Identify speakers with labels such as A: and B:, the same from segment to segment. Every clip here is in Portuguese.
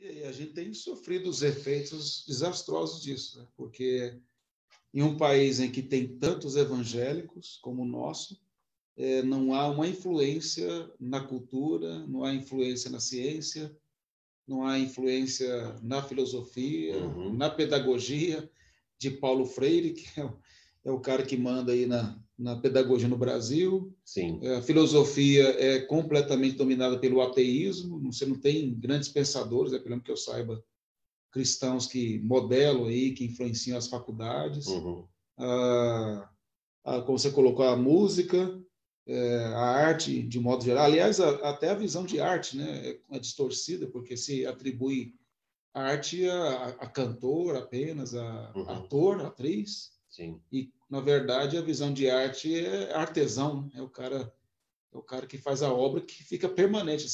A: E aí a gente tem sofrido os efeitos desastrosos disso, né? Porque em um país em que tem tantos evangélicos como o nosso, não há uma influência na cultura, não há influência na ciência, não há influência na filosofia, na pedagogia de Paulo Freire, que é o cara que manda aí na pedagogia no Brasil.
B: Sim.
A: A filosofia é completamente dominada pelo ateísmo, você não tem grandes pensadores, pelo menos que eu saiba, cristãos que modelam aí, que influenciam as faculdades. Como você colocou, a música, a arte de modo geral. Aliás, até a visão de arte, né, é distorcida, porque se atribui a arte a cantor apenas, a ator, atriz.
B: Sim.
A: E, na verdade, a visão de arte é artesão, é o cara que faz a obra que fica permanente.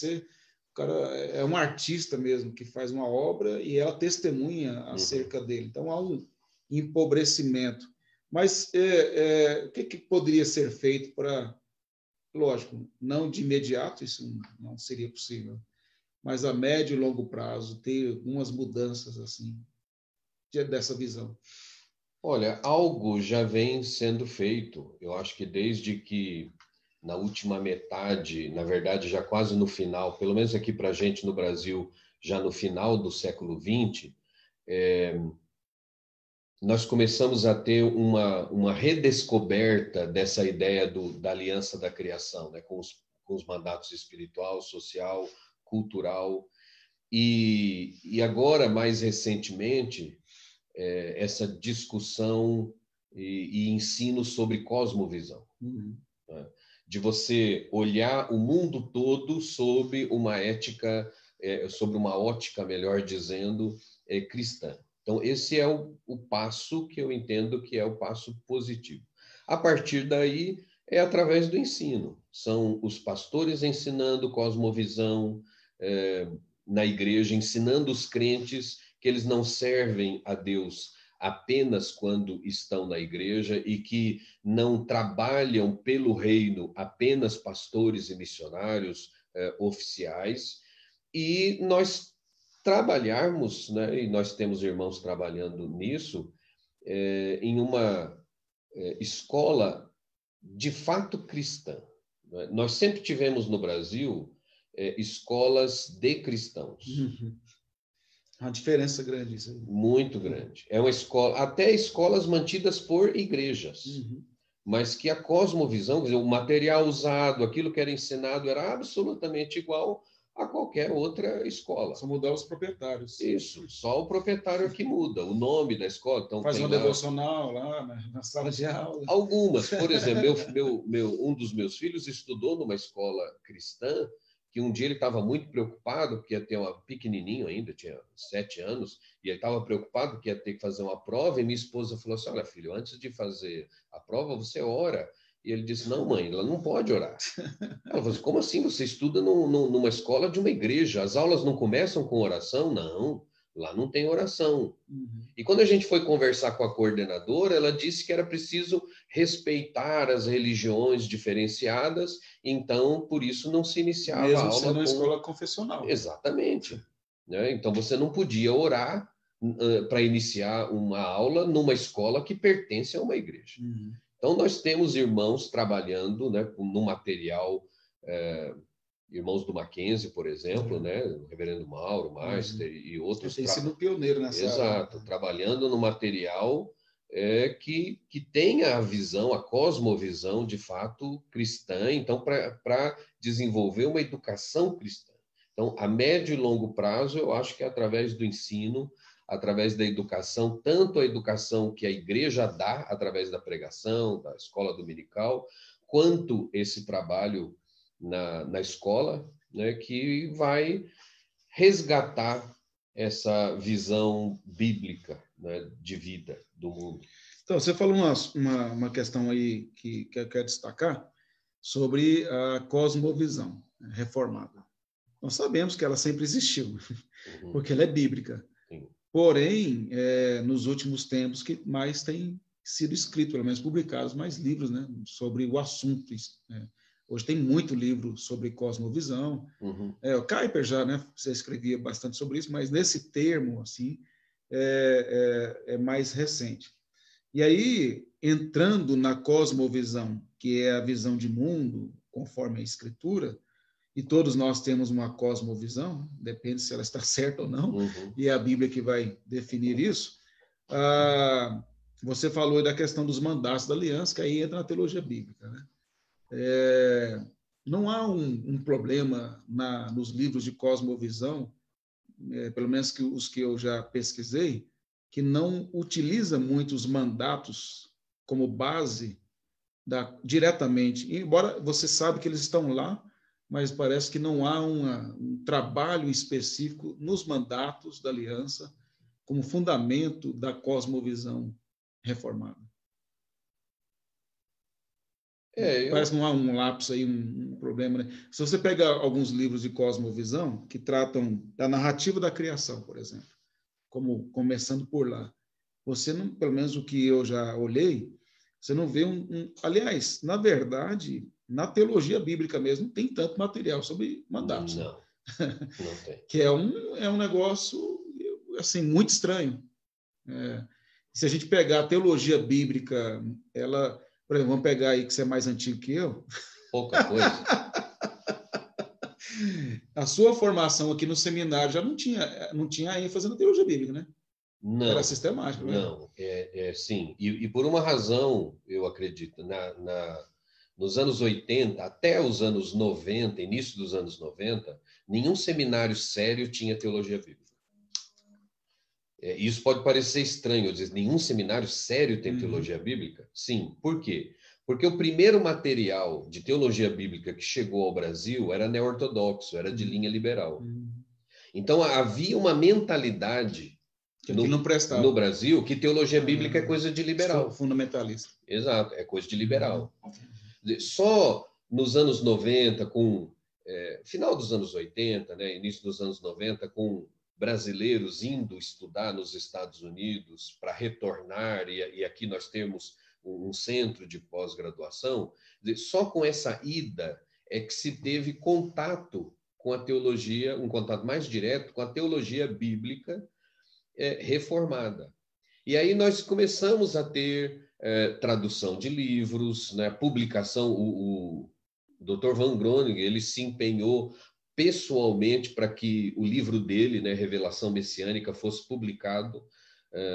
A: O cara é um artista mesmo, que faz uma obra e ela testemunha acerca dele. Então, há um empobrecimento. Mas o que poderia ser feito para... Lógico, não de imediato, isso não seria possível, mas a médio e longo prazo, ter algumas mudanças assim, dessa visão.
B: Olha, algo já vem sendo feito. Eu acho que desde que na última metade, na verdade já quase no final, pelo menos aqui para a gente no Brasil, já no final do século XX, nós começamos a ter uma redescoberta dessa ideia da aliança da criação, né? com os mandatos espiritual, social, cultural. E agora, mais recentemente, essa discussão e ensino sobre cosmovisão. Né? De você olhar o mundo todo sob uma ética, sobre uma ótica, melhor dizendo, cristã. Então, esse é o passo que eu entendo que é o passo positivo. A partir daí, é através do ensino. São os pastores ensinando cosmovisão na igreja, ensinando os crentes que eles não servem a Deus apenas quando estão na igreja e que não trabalham pelo reino apenas pastores e missionários oficiais. E nós trabalharmos, né, e nós temos irmãos trabalhando nisso, em uma escola de fato cristã. Né? Nós sempre tivemos no Brasil escolas de cristãos.
A: Uma diferença grande isso aí.
B: Muito grande. É uma escola, até escolas mantidas por igrejas, mas que a cosmovisão, quer dizer, o material usado, aquilo que era ensinado era absolutamente igual a qualquer outra escola.
A: Só mudar os proprietários.
B: Isso, só o proprietário que muda, o nome da escola. Então,
A: faz uma devocional lá na sala de aula.
B: Algumas, por exemplo, um dos meus filhos estudou numa escola cristã, que um dia ele estava muito preocupado, porque ia ter uma pequenininho ainda, tinha 7 anos, e ele estava preocupado que ia ter que fazer uma prova, e minha esposa falou assim, olha, filho, antes de fazer a prova, você ora. E ele disse, não, mãe, ela não pode orar. Ela falou assim, como assim? Você estuda numa escola de uma igreja, as aulas não começam com oração? Não, lá não tem oração. E quando a gente foi conversar com a coordenadora, ela disse que era preciso respeitar as religiões diferenciadas, então, por isso, não se iniciava
A: mesmo
B: a aula
A: sendo uma escola confessional.
B: Exatamente. Né? Então, você não podia orar para iniciar uma aula numa escola que pertence a uma igreja. Então, nós temos irmãos trabalhando, né, no material... irmãos do Mackenzie, por exemplo, né? O reverendo Mauro Meister e outros.
A: Tem sido pioneiro nessa área.
B: Exato, trabalhando no material que tenha a visão, a cosmovisão de fato cristã, então, para desenvolver uma educação cristã. Então, a médio e longo prazo, eu acho que é através do ensino, através da educação, tanto a educação que a igreja dá, através da pregação, da escola dominical, quanto esse trabalho na escola, né, que vai resgatar essa visão bíblica, né, de vida do mundo.
A: Então, você falou uma questão aí que eu quero destacar sobre a cosmovisão reformada. Nós sabemos que ela sempre existiu, porque ela é bíblica.
B: Sim.
A: Porém, nos últimos tempos que mais tem sido escrito, pelo menos publicados, mais livros, né, sobre o assunto, Hoje tem muito livro sobre cosmovisão. O Kuyper já, né, você escrevia bastante sobre isso, mas nesse termo assim é mais recente. E aí, entrando na cosmovisão, que é a visão de mundo, conforme a Escritura, e todos nós temos uma cosmovisão, depende se ela está certa ou não, e é a Bíblia que vai definir isso. Você falou da questão dos mandatos da aliança, que aí entra na teologia bíblica, né? Não há um problema nos livros de cosmovisão, pelo menos os que eu já pesquisei, que não utiliza muito os mandatos como base diretamente, embora você sabe que eles estão lá, mas parece que não há um trabalho específico nos mandatos da aliança como fundamento da cosmovisão reformada. Parece que não há um lapso aí, um problema, né? Se você pega alguns livros de cosmovisão que tratam da narrativa da criação, por exemplo, como começando por lá, você não, pelo menos o que eu já olhei, você não vê aliás, na verdade, na teologia bíblica mesmo, não tem tanto material sobre mandatos.
B: Não tem.
A: Que é um negócio assim, muito estranho. Se a gente pegar a teologia bíblica, ela... Por exemplo, vamos pegar aí que você é mais antigo que eu.
B: Pouca coisa.
A: A sua formação aqui no seminário já não tinha ênfase na teologia bíblica, né?
B: Não.
A: Era sistemática.
B: Não, sim. E por uma razão, eu acredito, nos anos 80 até os anos 90, início dos anos 90, nenhum seminário sério tinha teologia bíblica. Isso pode parecer estranho, eu dizer, nenhum seminário sério tem teologia bíblica? Sim. Por quê? Porque o primeiro material de teologia bíblica que chegou ao Brasil era neo-ortodoxo, era de linha liberal. Então, havia uma mentalidade no Brasil que teologia bíblica é coisa de liberal.
A: Fundamentalista.
B: Exato, é coisa de liberal. Só nos anos 90, final dos anos 80, né, início dos anos 90, com brasileiros indo estudar nos Estados Unidos para retornar, e aqui nós temos um centro de pós-graduação, só com essa ida é que se teve contato com a teologia, um contato mais direto com a teologia bíblica reformada. E aí nós começamos a ter tradução de livros, né, publicação, o Dr. Van Groningen, ele se empenhou pessoalmente para que o livro dele, né, Revelação Messiânica, fosse publicado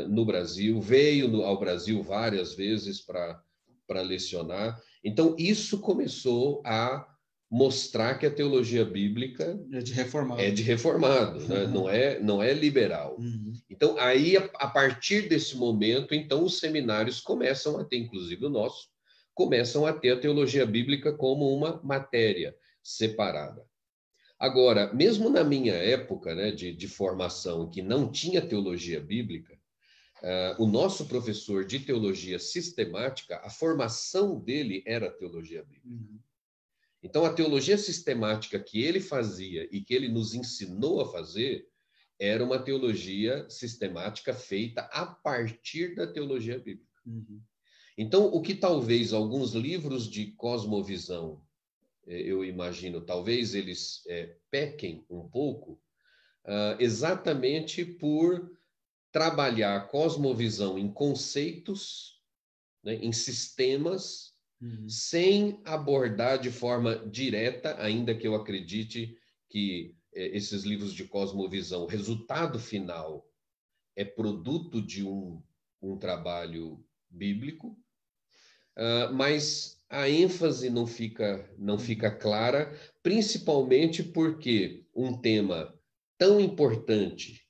B: no Brasil, veio ao Brasil várias vezes para lecionar. Então, isso começou a mostrar que a teologia bíblica
A: é de reformado,
B: né? Não é liberal. Então, aí, a partir desse momento, então, os seminários começam a ter, inclusive o nosso, começam a ter a teologia bíblica como uma matéria separada. Agora, mesmo na minha época, né, de formação, que não tinha teologia bíblica, o nosso professor de teologia sistemática, a formação dele era teologia bíblica. Então, a teologia sistemática que ele fazia e que ele nos ensinou a fazer era uma teologia sistemática feita a partir da teologia bíblica. Então, o que talvez alguns livros de cosmovisão, eu imagino, talvez eles pequem um pouco, exatamente por trabalhar a cosmovisão em conceitos, né, em sistemas, sem abordar de forma direta, ainda que eu acredite que esses livros de cosmovisão, o resultado final é produto de um trabalho bíblico, mas a ênfase não fica clara, principalmente porque um tema tão importante,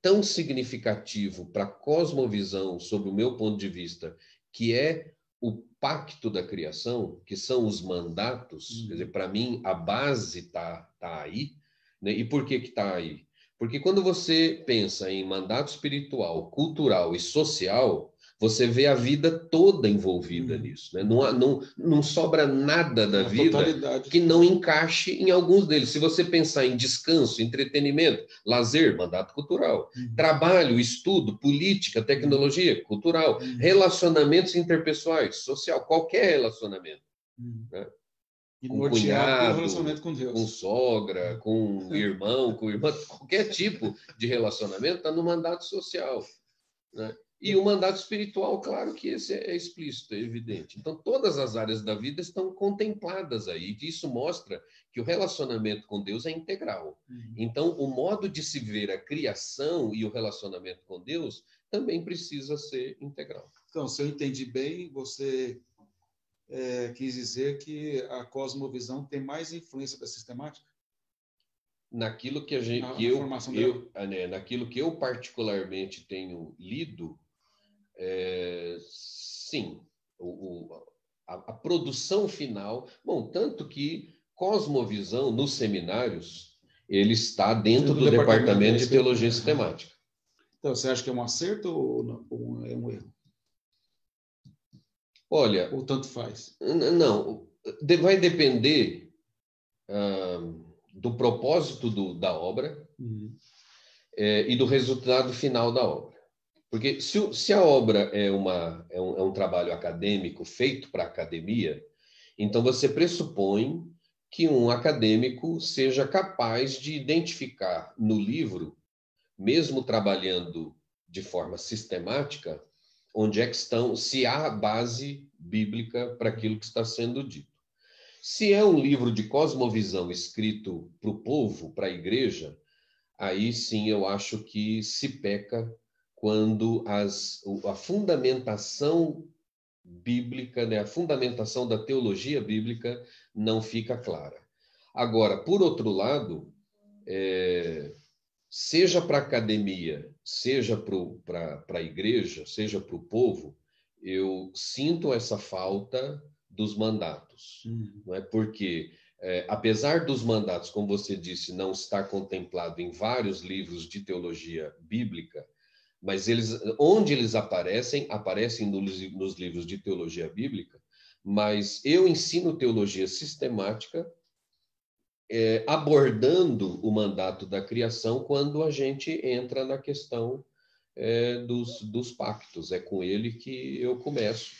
B: tão significativo para a cosmovisão, sob o meu ponto de vista, que é o pacto da criação, que são os mandatos, quer dizer, para mim, a base está aí, né? E por que está aí? Porque quando você pensa em mandato espiritual, cultural e social, você vê a vida toda envolvida nisso, né? Não sobra nada da vida totalidade que não encaixe em alguns deles. Se você pensar em descanso, entretenimento, lazer, mandato cultural, trabalho, estudo, política, tecnologia, cultural, relacionamentos interpessoais, social, qualquer relacionamento, né?
A: E
B: com
A: norteado pelo
B: cunhado,
A: relacionamento com Deus.
B: com sogra, com irmão, com irmã, qualquer tipo de relacionamento está no mandato social, né? E o mandato espiritual, claro que esse é explícito, é evidente. Então, todas as áreas da vida estão contempladas aí. E isso mostra que o relacionamento com Deus é integral. Então, o modo de se ver a criação e o relacionamento com Deus também precisa ser integral.
A: Então, se eu entendi bem, você quis dizer que a cosmovisão tem mais influência da sistemática?
B: Naquilo que a gente, naquilo que eu particularmente tenho lido, sim, a produção final, bom, tanto que cosmovisão nos seminários ele está dentro do departamento de teologia sistemática.
A: Então, você acha que é um acerto ou é um erro?
B: Olha,
A: ou tanto faz?
B: Não, vai depender do propósito da obra e do resultado final da obra. Porque se a obra é um trabalho acadêmico feito para a academia, então você pressupõe que um acadêmico seja capaz de identificar no livro, mesmo trabalhando de forma sistemática, onde é que estão, se há base bíblica para aquilo que está sendo dito. Se é um livro de cosmovisão escrito para o povo, para a igreja, aí sim eu acho que se peca quando a fundamentação bíblica, né, a fundamentação da teologia bíblica não fica clara. Agora, por outro lado, seja para a academia, seja para a igreja, seja para o povo, eu sinto essa falta dos mandatos. Não é? Porque, apesar dos mandatos, como você disse, não estar contemplado em vários livros de teologia bíblica, mas onde eles aparecem nos livros de teologia bíblica, mas eu ensino teologia sistemática, abordando o mandato da criação quando a gente entra na questão dos pactos. É com ele que eu começo.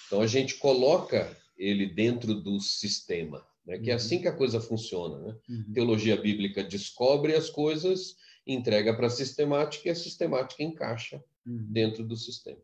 B: Então, a gente coloca ele dentro do sistema, né? Que é assim que a coisa funciona, né? Teologia bíblica descobre as coisas, entrega para a sistemática e a sistemática encaixa dentro do sistema.